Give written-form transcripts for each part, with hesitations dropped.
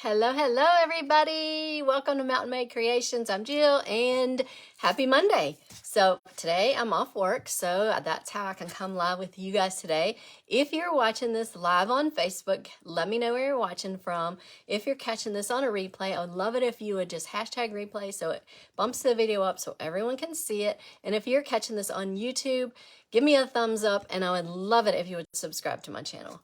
Hello, hello, everybody. Welcome to Mountain Made Creations. I'm Jill, and happy Monday. So today I'm off work, so that's how I can come live with you guys today. If you're watching this live on Facebook, let me know where you're watching from. If you're catching this on a replay, I would love it if you would just hashtag replay so it bumps the video up so everyone can see it. And if you're catching this on YouTube, give me a thumbs up, and I would love it if you would subscribe to my channel.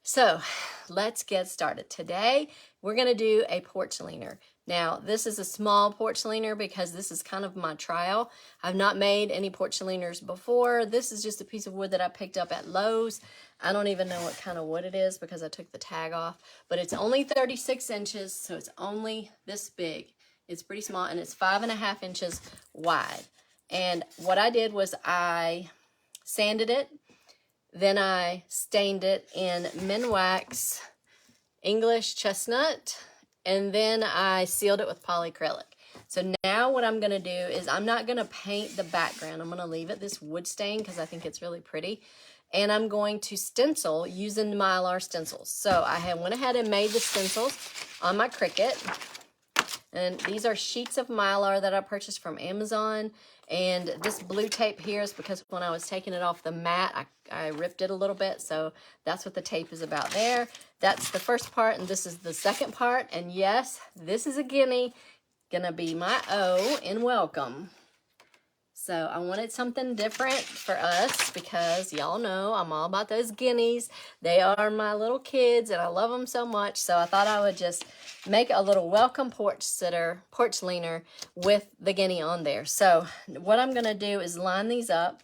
So let's get started. Today, we're going to do a porch leaner. Now, this is a small porch leaner because this is kind of my trial. I've not made any porch leaners before. This is just a piece of wood that I picked up at Lowe's. I don't even know what kind of wood it is because I took the tag off, but it's only 36 inches, so it's only this big. It's pretty small, and it's 5.5 inches wide. And what I did was I sanded it. Then I stained it in Minwax English chestnut, and then I sealed it with polyacrylic. So now what I'm going to do is I'm not going to paint the background. I'm going to leave it this wood stain because I think it's really pretty. And I'm going to stencil using Mylar stencils. So I went ahead and made the stencils on my Cricut. And these are sheets of Mylar that I purchased from Amazon. And this blue tape here is because when I was taking it off the mat, I ripped it a little bit. So that's what the tape is about there. That's the first part, and this is the second part. And yes, this is a guinea. Gonna be my O in welcome. So I wanted something different for us because y'all know I'm all about those guineas. They are my little kids and I love them so much. So I thought I would just make a little welcome porch leaner with the guinea on there. So what I'm going to do is line these up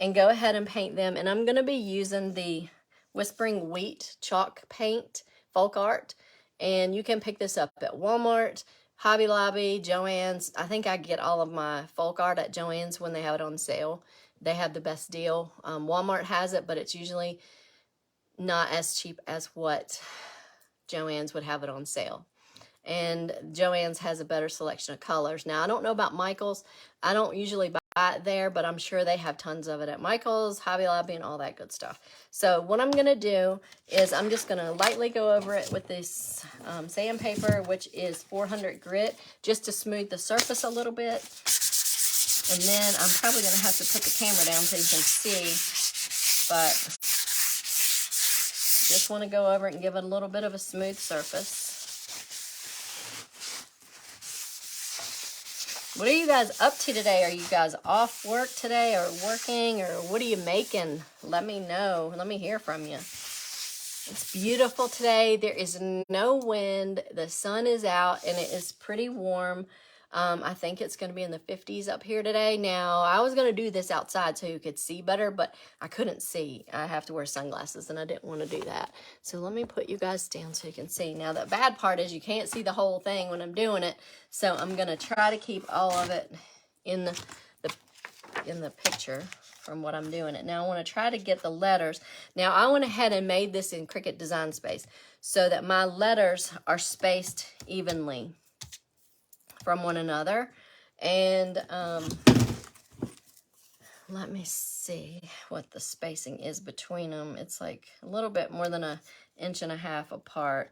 and go ahead and paint them. And I'm going to be using the Whispering Wheat chalk paint, folk art. And you can pick this up at Walmart, Hobby Lobby, Joann's. I think I get all of my folk art at Joann's when they have it on sale. They have the best deal. Walmart has it, but it's usually not as cheap as what Joann's would have it on sale. And Joann's has a better selection of colors. Now, I don't know about Michael's. I don't usually buy it there, but I'm sure they have tons of it at Michael's, Hobby Lobby, and all that good stuff. So what I'm going to do is I'm just going to lightly go over it with this sandpaper, which is 400 grit, just to smooth the surface a little bit. And then I'm probably going to have to put the camera down so you can see, but just want to go over it and give it a little bit of a smooth surface. What are you guys up to today? Are you guys off work today or working, or what are you making? Let me know. Let me hear from you. It's beautiful today. There is no wind. The sun is out and it is pretty warm. I think it's going to be in the 50s up here today. Now, I was going to do this outside so you could see better, but I couldn't see. I have to wear sunglasses and I didn't want to do that. So let me put you guys down so you can see. Now, the bad part is you can't see the whole thing when I'm doing it. So I'm going to try to keep all of it in the picture from what I'm doing it. Now, I want to try to get the letters. Now, I went ahead and made this in Cricut Design Space so that my letters are spaced evenly from one another. And let me see what the spacing is between them. It's like a little bit more than 1.5 inches apart.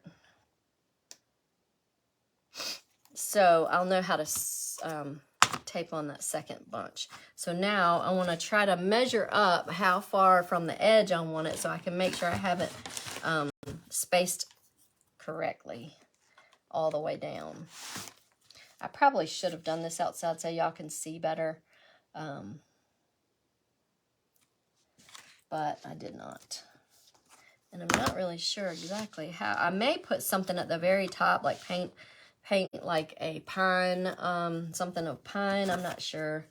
So I'll know how to tape on that second bunch. So now I want to try to measure up how far from the edge I want it so I can make sure I have it spaced correctly all the way down. I probably should have done this outside so y'all can see better, but I did not. And I'm not really sure exactly how. I may put something at the very top, like paint like a pine, something of pine. I'm not sure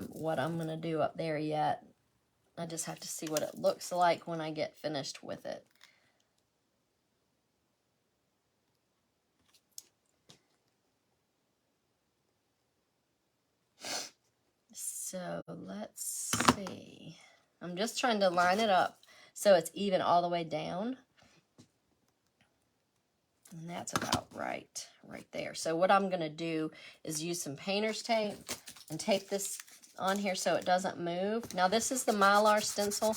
what I'm going to do up there yet. I just have to see what it looks like when I get finished with it. So let's see. I'm just trying to line it up so it's even all the way down. And that's about right there. So what I'm going to do is use some painter's tape and tape this on here so it doesn't move. Now this is the Mylar stencil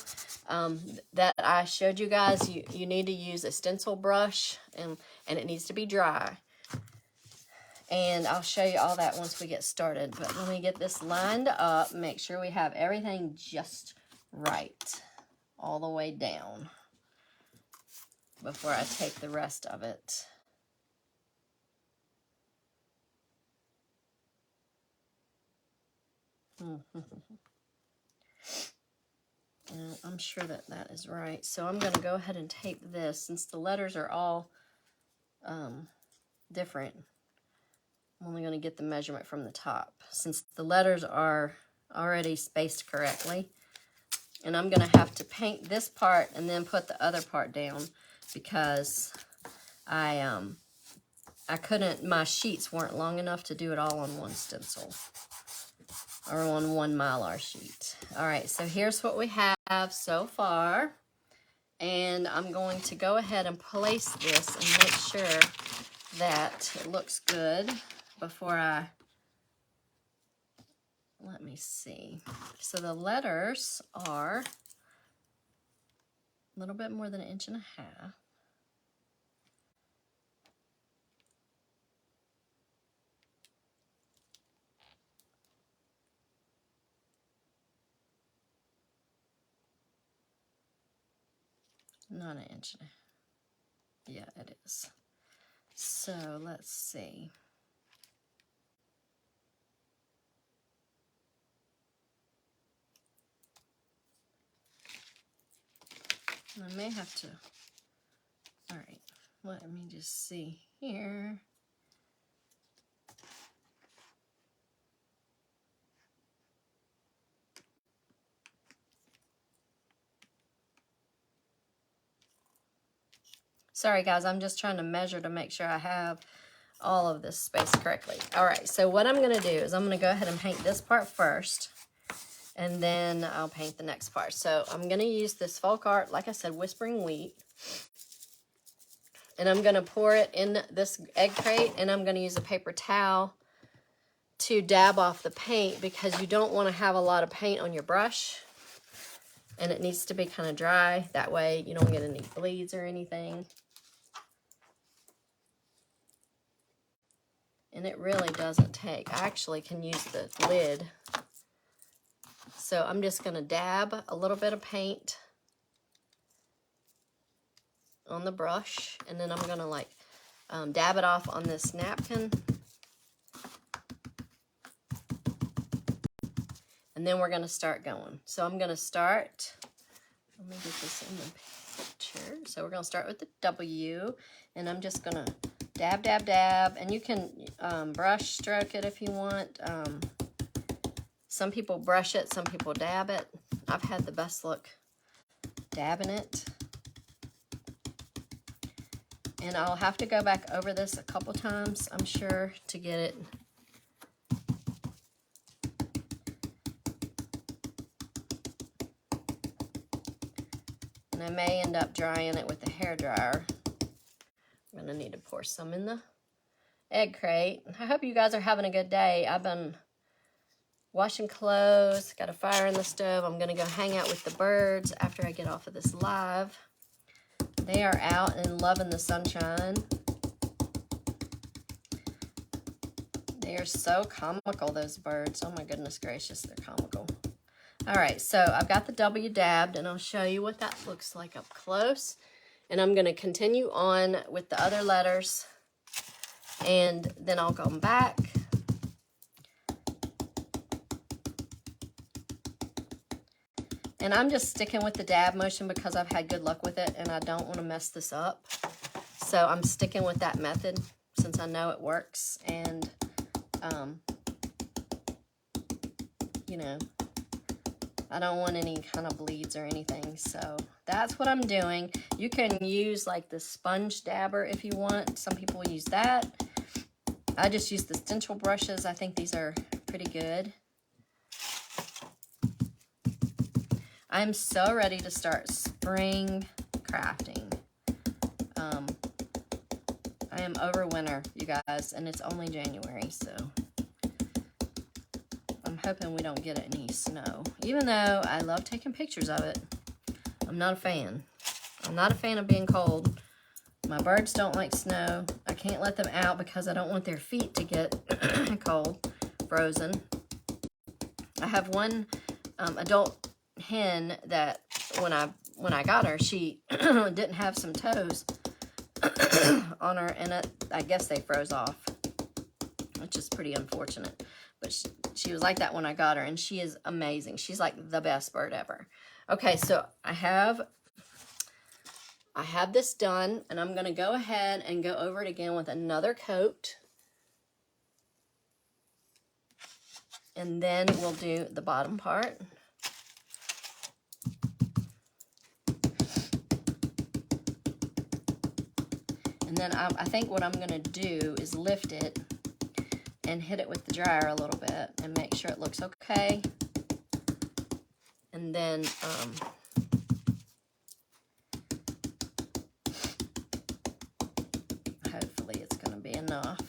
that I showed you guys. You need to use a stencil brush, and it needs to be dry. And I'll show you all that once we get started. But let me get this lined up, make sure we have everything just right all the way down before I take the rest of it. And I'm sure that that is right. So I'm going to go ahead and tape this since the letters are all different. I'm only going to get the measurement from the top since the letters are already spaced correctly. And I'm going to have to paint this part and then put the other part down because I couldn't, my sheets weren't long enough to do it all on one stencil or on one Mylar sheet. All right, so here's what we have so far. And I'm going to go ahead and place this and make sure that it looks good before I, let me see. So the letters are a little bit more than 1.5 inches. Not 1 inch. Yeah, it is. So let's see. I may have to, all right, let me just see here. Sorry guys, I'm just trying to measure to make sure I have all of this spaced correctly. All right, so what I'm gonna do is I'm gonna go ahead and paint this part first, and then I'll paint the next part. So I'm gonna use this folk art, like I said, Whispering Wheat. And I'm gonna pour it in this egg crate, and I'm gonna use a paper towel to dab off the paint because you don't wanna have a lot of paint on your brush. And it needs to be kind of dry. That way you don't get any bleeds or anything. And it really doesn't take. I actually can use the lid. So I'm just going to dab a little bit of paint on the brush. And then I'm going to like dab it off on this napkin. And then we're going to start going. So I'm going to start. Let me get this in the picture. So we're going to start with the W. And I'm just going to dab, dab, dab, and you can brush stroke it if you want. Some people brush it, some people dab it. I've had the best luck dabbing it. And I'll have to go back over this a couple times, I'm sure, to get it. And I may end up drying it with a hairdryer. I'm gonna need to pour some in the egg crate. I hope you guys are having a good day. I've been washing clothes, got a fire in the stove. I'm gonna go hang out with the birds after I get off of this live. They are out and loving the sunshine. They are so comical, those birds. Oh my goodness gracious, they're comical. All right, so I've got the W dabbed, and I'll show you what that looks like up close. And I'm going to continue on with the other letters, and then I'll come back. And I'm just sticking with the dab motion because I've had good luck with it, and I don't want to mess this up. So I'm sticking with that method since I know it works. And, you know, I don't want any kind of bleeds or anything, so that's what I'm doing. You can use like the sponge dabber if you want. Some people use that. I just use the stencil brushes. I think these are pretty good. I'm so ready to start spring crafting. I am over winter, you guys, and it's only January, so I'm hoping we don't get any snow. Even though I love taking pictures of it, I'm not a fan. I'm not a fan of being cold. My birds don't like snow. I can't let them out because I don't want their feet to get cold, frozen. I have one adult hen that when I got her, she didn't have some toes on her, and I guess they froze off, which is pretty unfortunate. But she was like that when I got her, and she is amazing. She's like the best bird ever. Okay, so I have this done, and I'm going to go ahead and go over it again with another coat. And then we'll do the bottom part. And then I think what I'm going to do is lift it and hit it with the dryer a little bit and make sure it looks okay. And then hopefully it's going to be enough.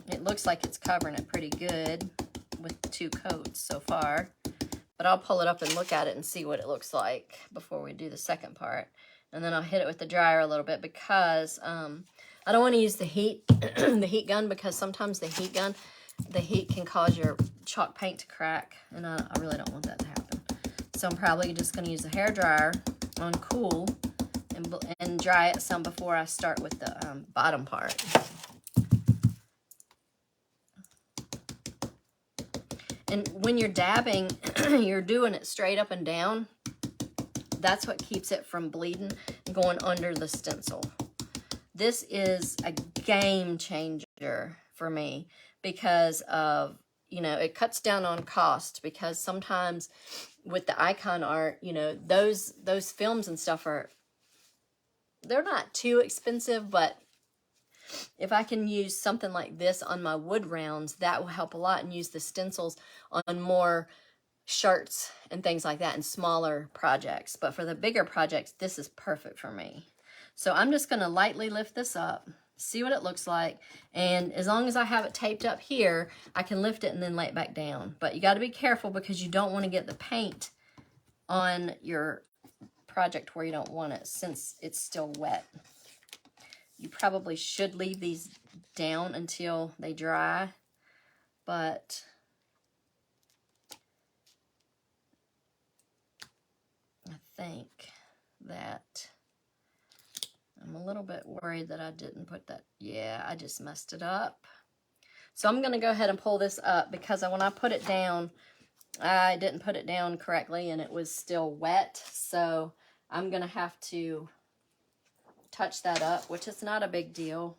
It looks like it's covering it pretty good with 2 coats so far. But I'll pull it up and look at it and see what it looks like before we do the second part. And then I'll hit it with the dryer a little bit because I don't want to use the heat the heat gun, because sometimes the heat can cause your chalk paint to crack, and I really don't want that to happen. So I'm probably just going to use the hair dryer on cool and dry it some before I start with the bottom part. And when you're dabbing, you're doing it straight up and down. That's what keeps it from bleeding and going under the stencil. This is a game changer for me because of, it cuts down on cost, because sometimes with the icon art, those films and stuff they're not too expensive, but if I can use something like this on my wood rounds, that will help a lot, and use the stencils on more shirts and things like that and smaller projects. But for the bigger projects, this is perfect for me. So I'm just going to lightly lift this up, see what it looks like, and as long as I have it taped up here, I can lift it and then lay it back down. But you got to be careful because you don't want to get the paint on your project where you don't want it, since it's still wet. You probably should leave these down until they dry, but I think that I'm a little bit worried that I didn't put that. Yeah, I just messed it up. So I'm going to go ahead and pull this up, because when I put it down, I didn't put it down correctly and it was still wet. So I'm going to have to touch that up, which is not a big deal.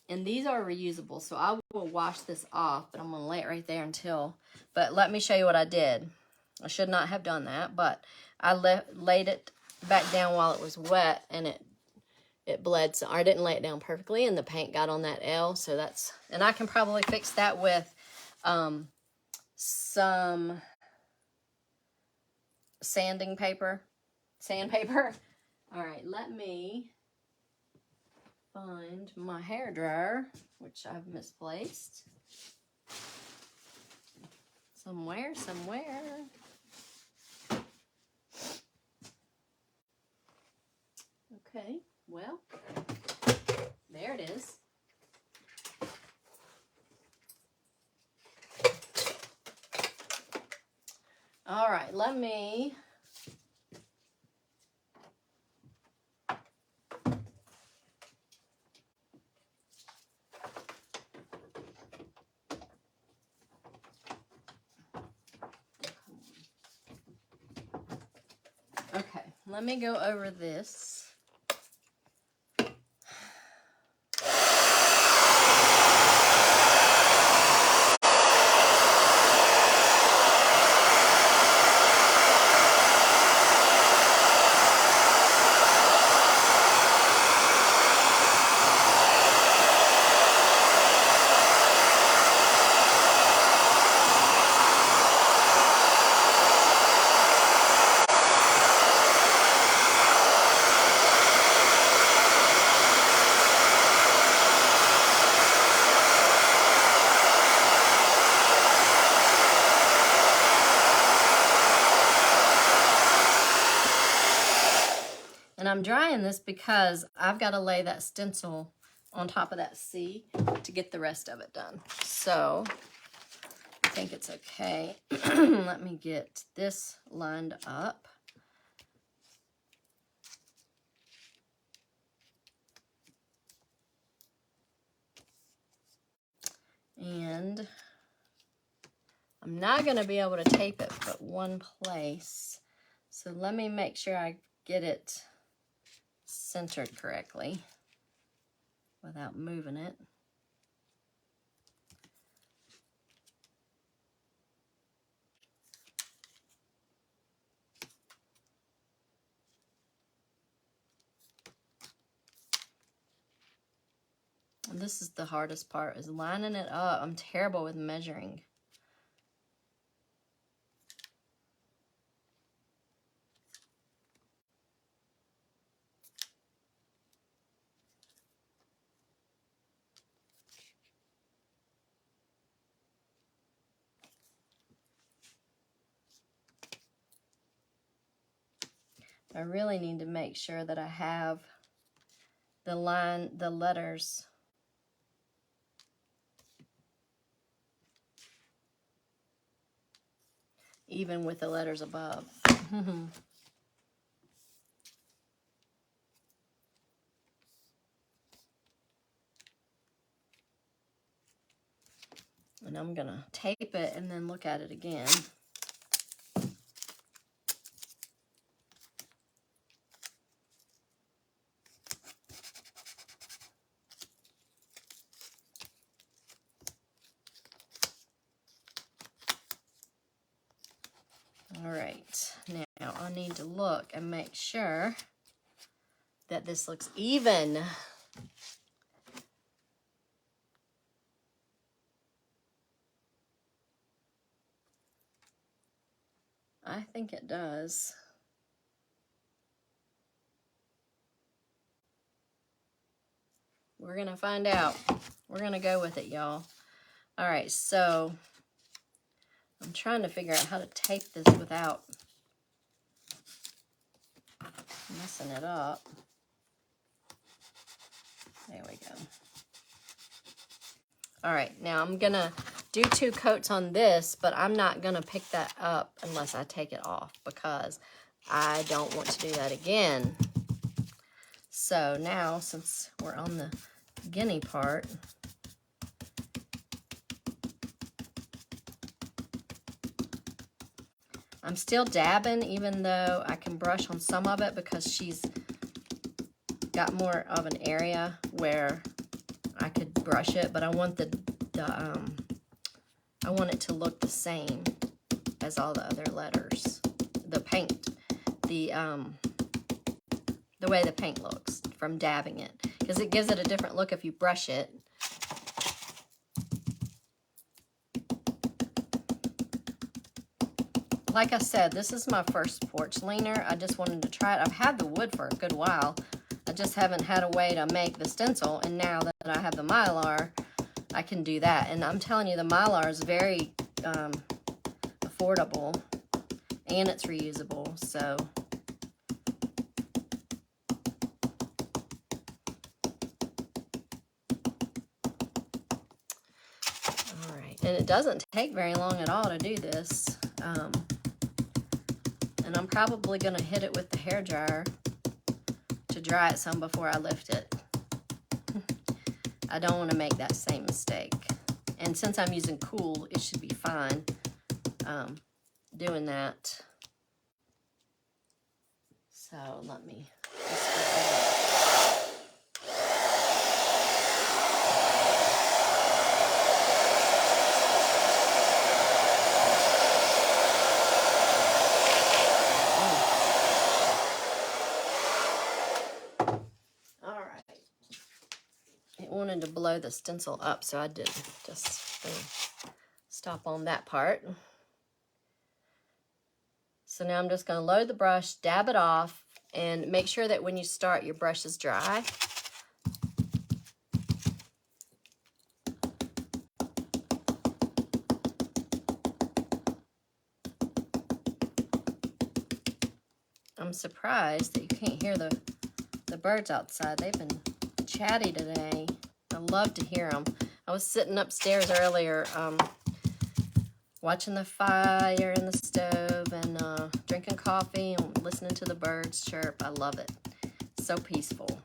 And these are reusable, so I will wash this off, but I'm going to lay it right there but let me show you what I did. I should not have done that, but I laid it back down while it was wet, and it bled. So I didn't lay it down perfectly, and the paint got on that L. So and I can probably fix that with some sandpaper. All right, let me find my hair dryer, which I've misplaced somewhere. Okay, well, there it is. All right, let me go over this. And I'm drying this because I've got to lay that stencil on top of that C to get the rest of it done. So I think it's okay. Let me get this lined up. And I'm not going to be able to tape it but one place. So let me make sure I get it centered correctly without moving it. And this is the hardest part, is lining it up. I'm terrible with measuring. I really need to make sure that I have the letters even with the letters above. And I'm gonna tape it and then look at it again. All right, now I need to look and make sure that this looks even. I think it does. We're gonna find out. We're gonna go with it, y'all. All right, so I'm trying to figure out how to tape this without messing it up. There we go. All right, now I'm gonna do 2 coats on this, but I'm not gonna pick that up unless I take it off because I don't want to do that again. So now, since we're on the guinea part, I'm still dabbing, even though I can brush on some of it because she's got more of an area where I could brush it, but I want I want it to look the same as all the other letters. The paint, the way the paint looks from dabbing it, because it gives it a different look if you brush it. Like I said, this is my first porch leaner. I just wanted to try it. I've had the wood for a good while. I just haven't had a way to make the stencil, and now that I have the Mylar, I can do that. And I'm telling you, the Mylar is very affordable, and it's reusable, so. All right, and it doesn't take very long at all to do this. And I'm probably gonna hit it with the hairdryer to dry it some before I lift it. I don't want to make that same mistake. And since I'm using cool, it should be fine doing that. So let me just get that. Wanted to blow the stencil up, so I did just stop on that part. So now I'm just going to load the brush, dab it off, and make sure that when you start, your brush is dry. I'm surprised that you can't hear the birds outside. They've been chatty today. I love to hear them. I was sitting upstairs earlier watching the fire in the stove and drinking coffee and listening to the birds chirp. I love it. So peaceful.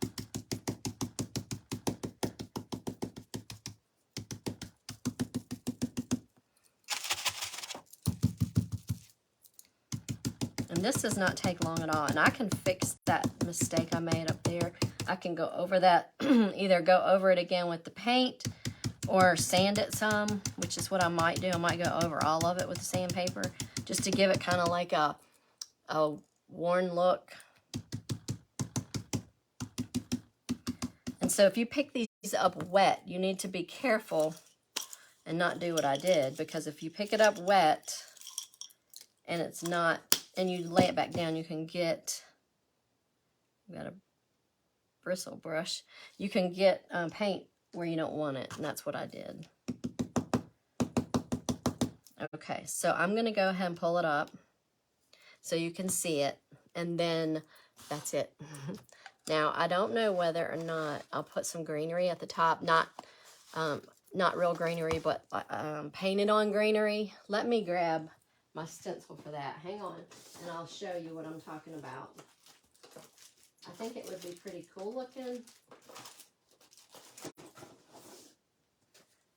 And this does not take long at all. And I can fix that mistake I made up there. I can go over that, either go over it again with the paint or sand it some, which is what I might do. I might go over all of it with the sandpaper just to give it kind of like a worn look. And so if you pick these up wet, you need to be careful and not do what I did, because if you pick it up wet and it's not, and you lay it back down, you can get, you got a bristle brush, you can get paint where you don't want it, and that's what I did. Okay, so I'm gonna go ahead and pull it up so you can see it, and then that's it. Now, I don't know whether or not I'll put some greenery at the top, not real greenery, but painted on greenery. Let me grab my stencil for that. Hang on, and I'll show you what I'm talking about. I think it would be pretty cool looking.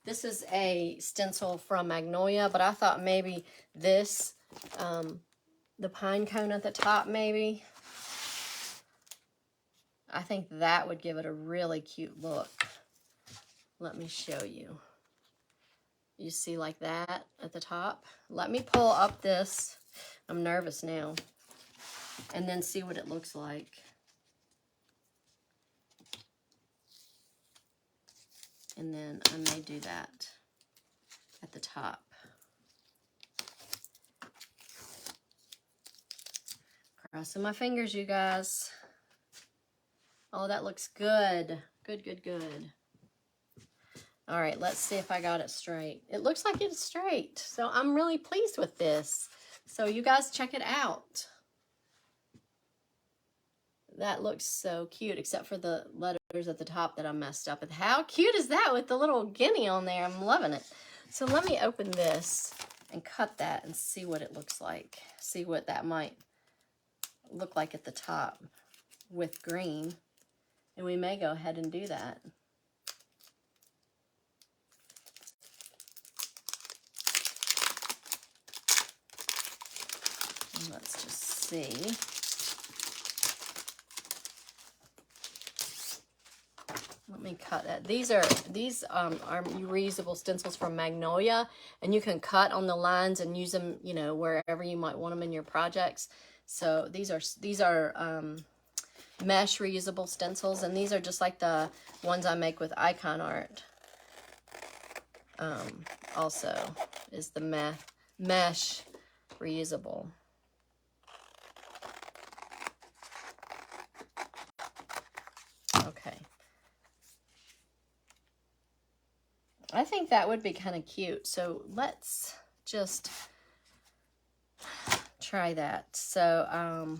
This is a stencil from Magnolia, but I thought maybe this, the pine cone at the top maybe. I think that would give it a really cute look. Let me show you. You see like that at the top? Let me pull up this. I'm nervous now. And then see what it looks like. And then I may do that at the top. Crossing my fingers, you guys. Oh, that looks good. Good, good, good. All right, let's see if I got it straight. It looks like it's straight, so I'm really pleased with this. So you guys check it out. That looks so cute, except for the letters at the top that I messed up. And how cute is that with the little guinea on there? I'm loving it. So let me open this and cut that and see what it looks like. See what that might look like at the top with green. And we may go ahead and do that. And let's just see. Let me cut that. These are reusable stencils from Magnolia, and you can cut on the lines and use them, you know, wherever you might want them in your projects. So these are mesh reusable stencils, and these are just like the ones I make with icon art. Also is the mesh reusable. Okay. I think that would be kind of cute. So let's just try that. So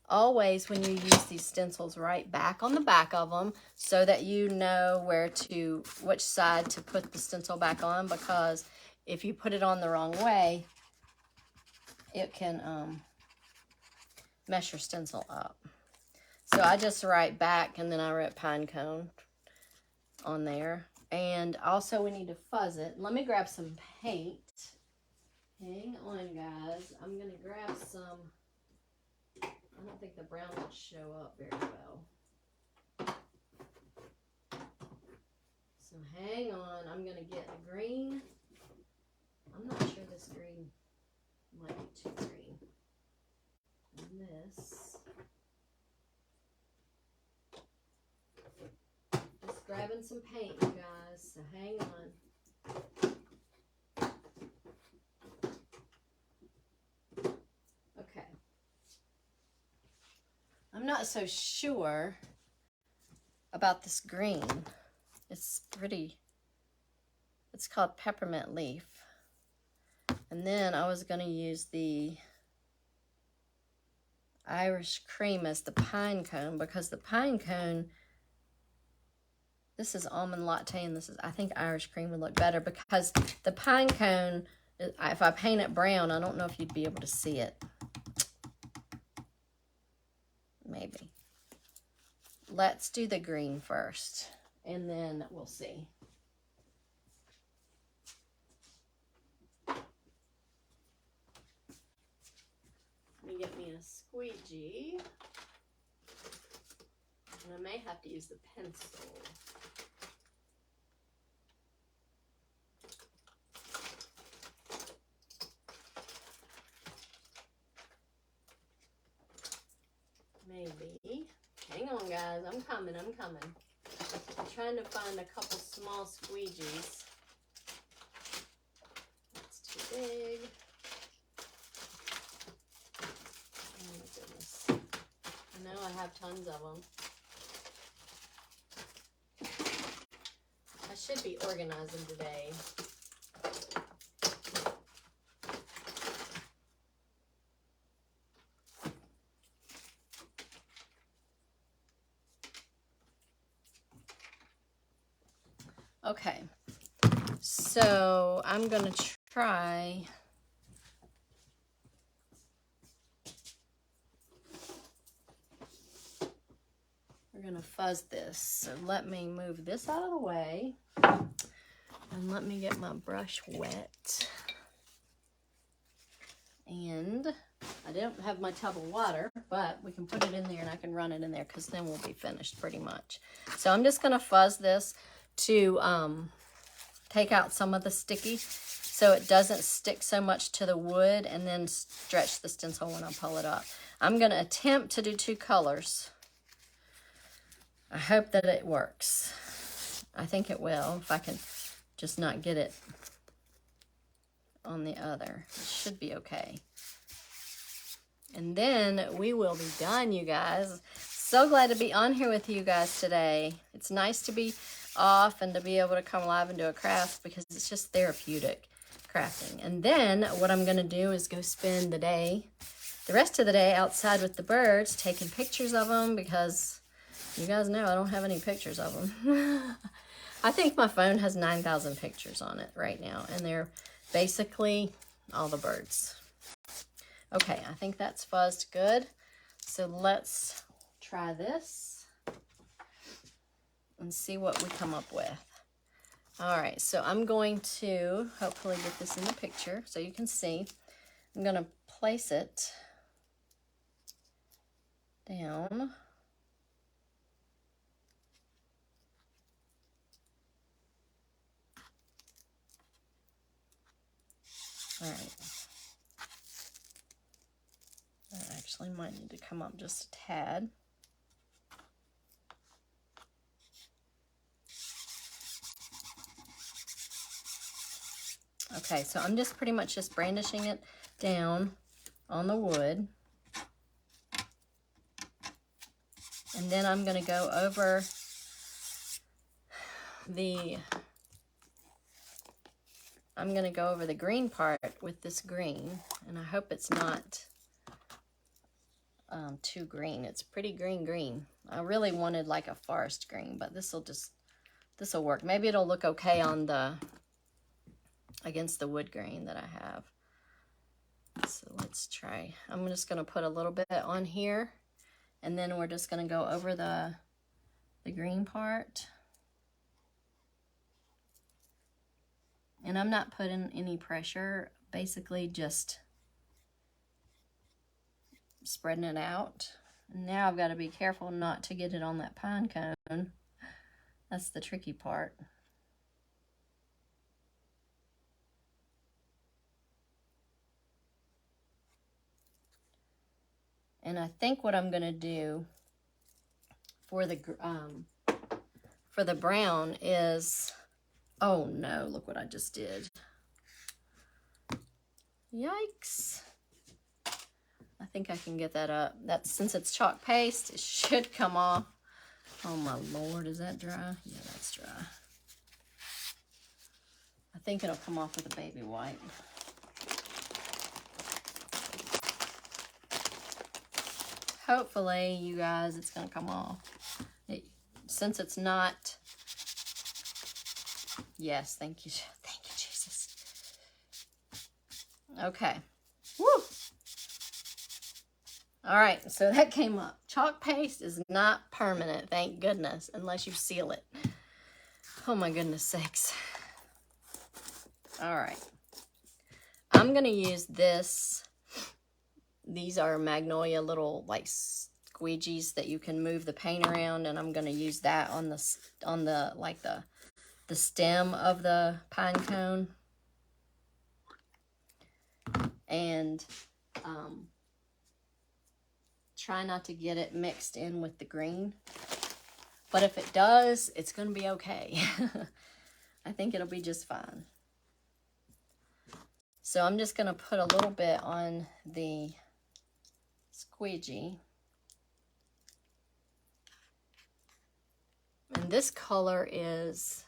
always when you use these stencils, write back on the back of them so that you know which side to put the stencil back on, because if you put it on the wrong way, it can mess your stencil up. So I just write back, and then I write pine cone on there. And also we need to fuzz it. Let me grab some paint. Hang on, guys. I'm going to grab some. I don't think the brown will show up very well. So hang on. I'm going to get a green. I'm not sure this green might be too green. And this. Just grabbing some paint, you guys. So hang on. Okay. I'm not so sure about this green. It's pretty. It's called Peppermint Leaf. And then I was going to use the Irish cream as the pine cone, because the pine cone, this is almond latte and this is, I think Irish cream would look better, because the pine cone, if I paint it brown, I don't know if you'd be able to see it. Maybe. Let's do the green first, and then we'll see. Let me get me a squeegee. And I may have to use the pencil. Maybe. Hang on, guys. I'm coming. I'm trying to find a couple small squeegees. That's too big. Oh my goodness. I know I have tons of them. I should be organizing today. Okay, so I'm going to try we're going to fuzz this. So let me move this out of the way and let me get my brush wet. And I don't have my tub of water, but we can put it in there and I can run it in there because then we'll be finished pretty much. So I'm just going to fuzz this to take out some of the sticky so it doesn't stick so much to the wood and then stretch the stencil when I pull it up. I'm going to attempt to do 2 colors. I hope that it works. I think it will, if I can just not get it on the other. It should be okay. And then we will be done, you guys. So glad to be on here with you guys today. It's nice to be off and to be able to come live and do a craft because it's just therapeutic crafting. And then what I'm going to do is go spend the rest of the day outside with the birds, taking pictures of them because you guys know I don't have any pictures of them. I think my phone has 9,000 pictures on it right now, and they're basically all the birds. Okay, I think that's fuzzed good. So let's try this and see what we come up with. All right, so I'm going to hopefully get this in the picture so you can see. I'm going to place it down. All right. That actually might need to come up just a tad. Okay, so I'm just pretty much just brandishing it down on the wood. And then I'm going to go over the green part with this green, and I hope it's not too green. It's pretty green. I really wanted like a forest green, but this will work. Maybe it'll look okay on against the wood grain that I have. So let's try. I'm just going to put a little bit on here, and then we're just going to go over the green part. And I'm not putting any pressure, basically just spreading it out. And now I've got to be careful not to get it on that pine cone. That's the tricky part. And I think what I'm going to do for the brown is, oh no, look what I just did. Yikes. I think I can get that up. Since it's chalk paste, it should come off. Oh my Lord, is that dry? Yeah, that's dry. I think it'll come off with a baby wipe. hopefully, you guys, it's going to come off. Since it's not, yes, thank you. Thank you, Jesus. Okay. Woo! All right, so that came up. Chalk paste is not permanent, thank goodness, unless you seal it. Oh my goodness sakes. All right. I'm going to use this. These are Magnolia little like squeegees that you can move the paint around, and I'm going to use that on the like the stem of the pine cone. And try not to get it mixed in with the green. But if it does, it's going to be okay. I think it'll be just fine. So I'm just going to put a little bit on the squeegee. And this color is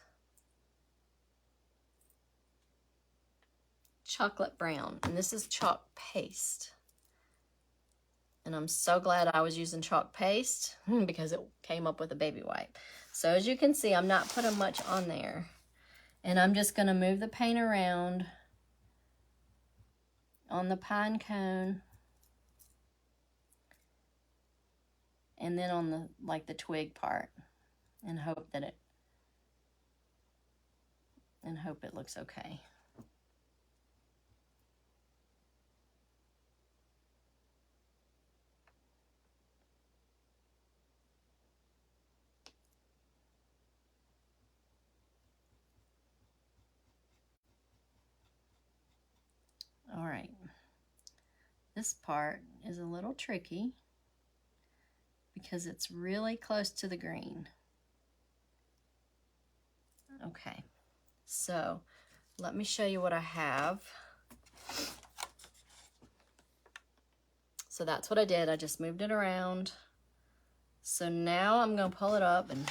chocolate brown. And this is chalk paste. And I'm so glad I was using chalk paste because it came up with a baby wipe. So as you can see, I'm not putting much on there. And I'm just going to move the paint around on the pine cone, and then on the the twig part, and hope it looks okay. All right. This part is a little tricky because it's really close to the green. Okay, so let me show you what I have. So that's what I did. I just moved it around. So now I'm going to pull it up, and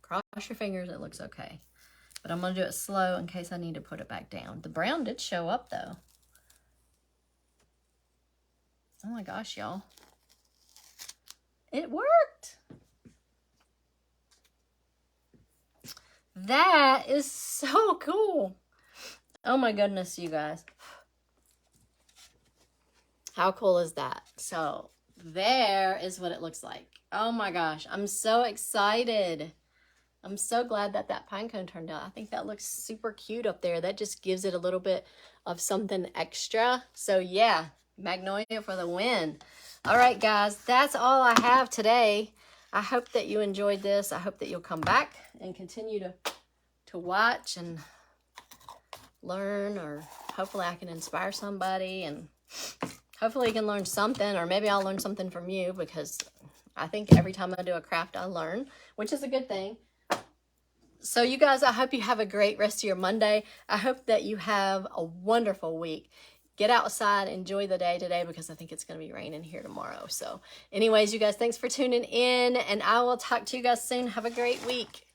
cross your fingers it looks okay. But I'm going to do it slow in case I need to put it back down. The brown did show up though. Oh my gosh, y'all. It worked. That is so cool. Oh my goodness, you guys. How cool is that? So there is what it looks like. Oh my gosh, I'm so excited. I'm so glad that that pine cone turned out. I think that looks super cute up there. That just gives it a little bit of something extra. So yeah, Magnolia for the win. All right, guys, that's all I have today. I hope that you enjoyed this. I hope that you'll come back and continue to watch and learn, or hopefully I can inspire somebody, and hopefully you can learn something, or maybe I'll learn something from you, because I think every time I do a craft, I learn, which is a good thing. So you guys, I hope you have a great rest of your Monday. I hope that you have a wonderful week. Get outside, enjoy the day today, because I think it's going to be raining here tomorrow. So anyways, you guys, thanks for tuning in, and I will talk to you guys soon. Have a great week.